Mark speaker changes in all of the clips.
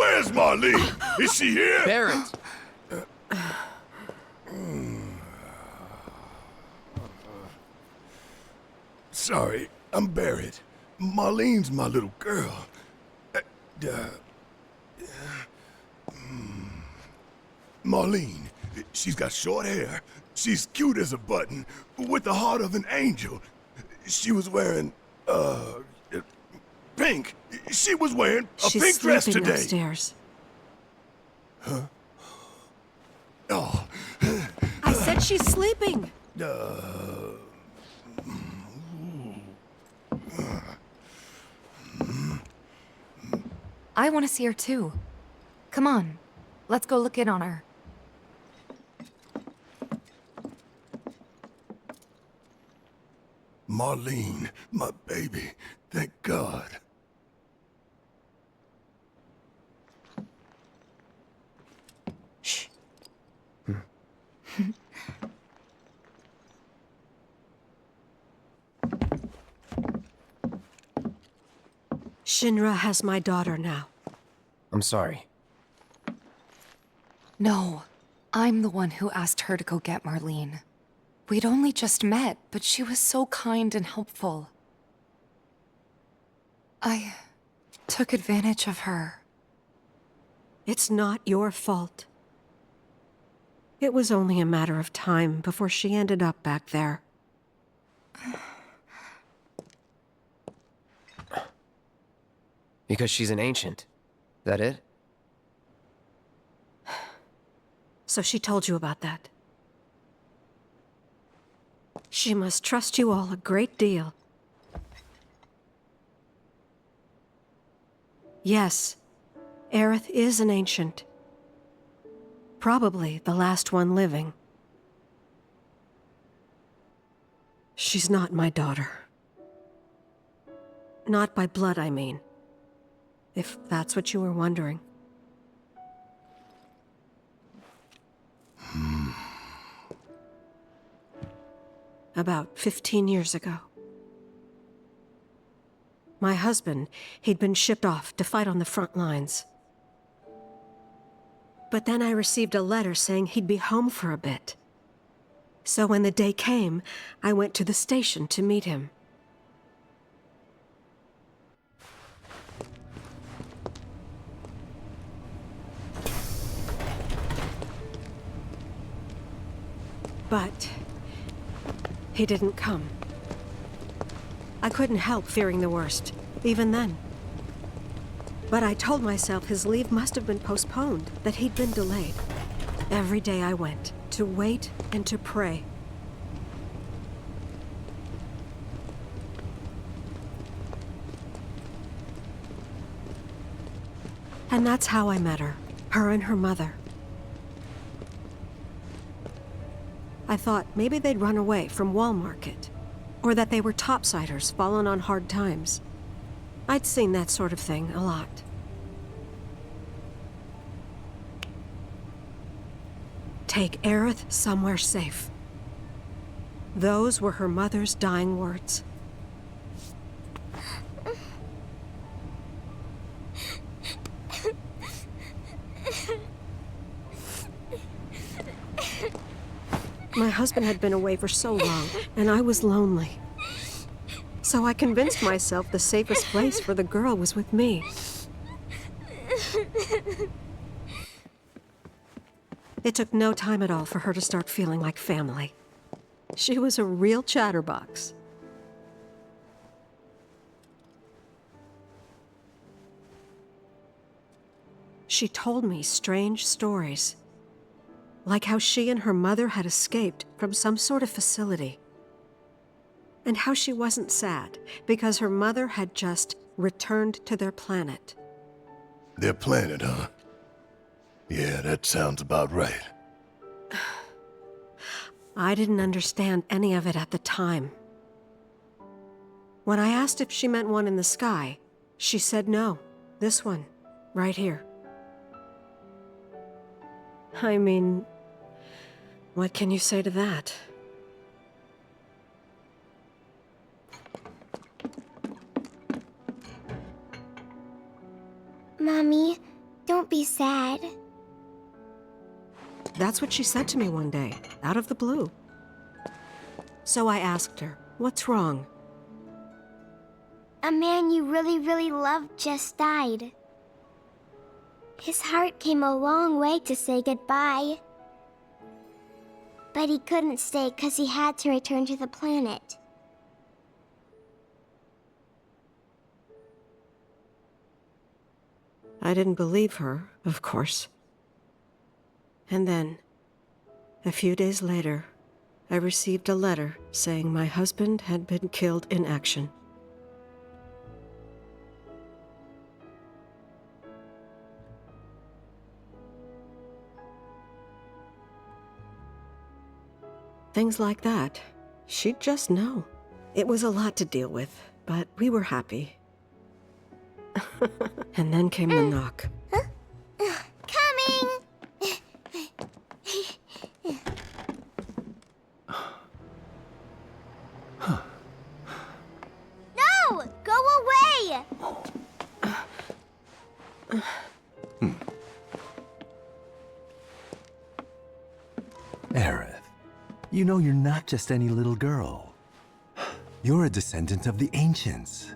Speaker 1: Where's Marlene? Is she here?
Speaker 2: Barrett!
Speaker 1: Sorry, I'm Barrett. Marlene's my little girl. Marlene, she's got short hair. She's cute as a button, with the heart of an angel. She was wearing, pink. She was wearing a pink dress
Speaker 3: She's sleeping
Speaker 1: today.
Speaker 3: upstairs.
Speaker 1: Huh? Oh.
Speaker 3: I said she's sleeping.
Speaker 4: I want to see her too. Come on, let's go look in on her.
Speaker 1: Marlene, my baby. Thank God.
Speaker 4: Shh.
Speaker 3: Shinra has my daughter now.
Speaker 2: I'm sorry.
Speaker 4: No, I'm the one who asked her to go get Marlene. We'd only just met, but she was so kind and helpful. I took advantage of her.
Speaker 3: It's not your fault. It was only a matter of time before she ended up back there.
Speaker 2: Because she's an ancient. That it?
Speaker 3: So she told you about that. She must trust you all a great deal. Yes, Aerith is an ancient. Probably the last one living. She's not my daughter. Not by blood, I mean. If that's what you were wondering. About 15 years ago. My husband, he'd been shipped off to fight on the front lines. But then I received a letter saying he'd be home for a bit. So when the day came, I went to the station to meet him. But he didn't come. I couldn't help fearing the worst, even then. But I told myself his leave must have been postponed, that he'd been delayed. Every day I went, to wait and to pray. And that's how I met her and her mother. I thought maybe they'd run away from Wall Market, or that they were topsiders fallen on hard times. I'd seen that sort of thing a lot. Take Aerith somewhere safe. Those were her mother's dying words. My husband had been away for so long, and I was lonely. So I convinced myself the safest place for the girl was with me. It took no time at all for her to start feeling like family. She was a real chatterbox. She told me strange stories. Like how she and her mother had escaped from some sort of facility. And how she wasn't sad because her mother had just returned to their planet.
Speaker 1: Their planet, huh? Yeah, that sounds about right.
Speaker 3: I didn't understand any of it at the time. When I asked if she meant one in the sky, she said no. This one, right here. I mean, what can you say to that?
Speaker 5: Mommy, don't Don't be sad.
Speaker 3: That's what she said to me one day, out of the blue. So I asked her, what's wrong?
Speaker 5: A man you really, really loved just died. His heart came a long way to say goodbye. But he couldn't stay because he had to return to the planet.
Speaker 3: I didn't believe her, of course. And then, a few days later, I received a letter saying my husband had been killed in action. Things like that, she'd just know. It was a lot to deal with, but we were happy. And then came the knock.
Speaker 5: Coming! No! Go away!
Speaker 6: Aerith, you know you're not just any little girl. You're a descendant of the Ancients.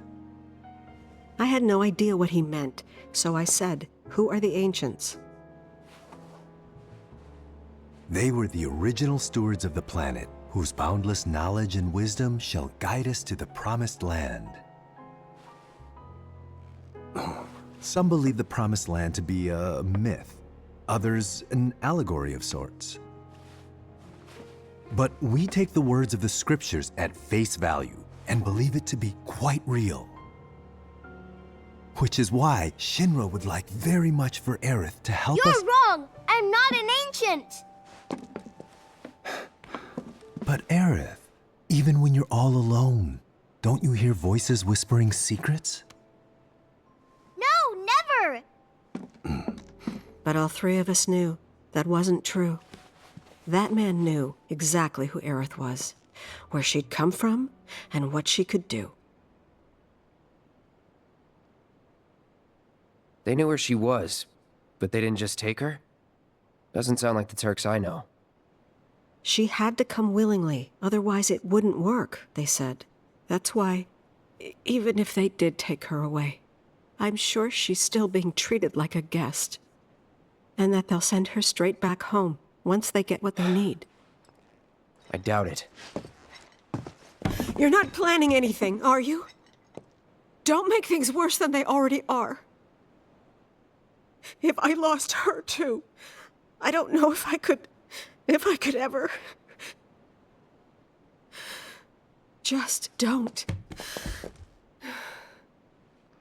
Speaker 3: I had no idea what he meant, so I said, "Who are the Ancients?"
Speaker 6: They were the original stewards of the planet, whose boundless knowledge and wisdom shall guide us to the promised land. Some believe the promised land to be a myth, others an allegory of sorts. But we take the words of the scriptures at face value and believe it to be quite real. Which is why Shinra would like very much for Aerith to help us—
Speaker 5: You're wrong! I'm not an ancient!
Speaker 6: But Aerith, even when you're all alone, don't you hear voices whispering secrets?
Speaker 5: No, never!
Speaker 3: But all three of us knew that wasn't true. That man knew exactly who Aerith was, where she'd come from, and what she could do.
Speaker 2: They knew where she was, but they didn't just take her? Doesn't sound like the Turks I know.
Speaker 3: She had to come willingly, otherwise it wouldn't work, they said. That's why, even if they did take her away, I'm sure she's still being treated like a guest. And that they'll send her straight back home, once they get what they need.
Speaker 2: I doubt it.
Speaker 3: You're not planning anything, are you? Don't make things worse than they already are. If I lost her too, I don't know if I could ever. Just don't.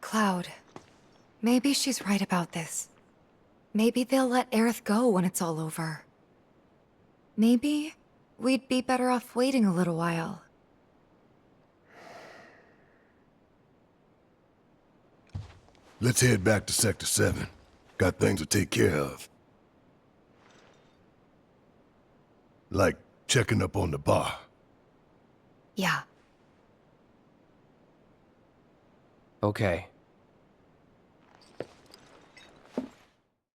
Speaker 4: Cloud, maybe she's right about this. Maybe they'll let Aerith go when it's all over. Maybe we'd be better off waiting a little while.
Speaker 1: Let's head back to Sector 7. Got things to take care of. Like checking up on the bar.
Speaker 4: Yeah.
Speaker 2: Okay.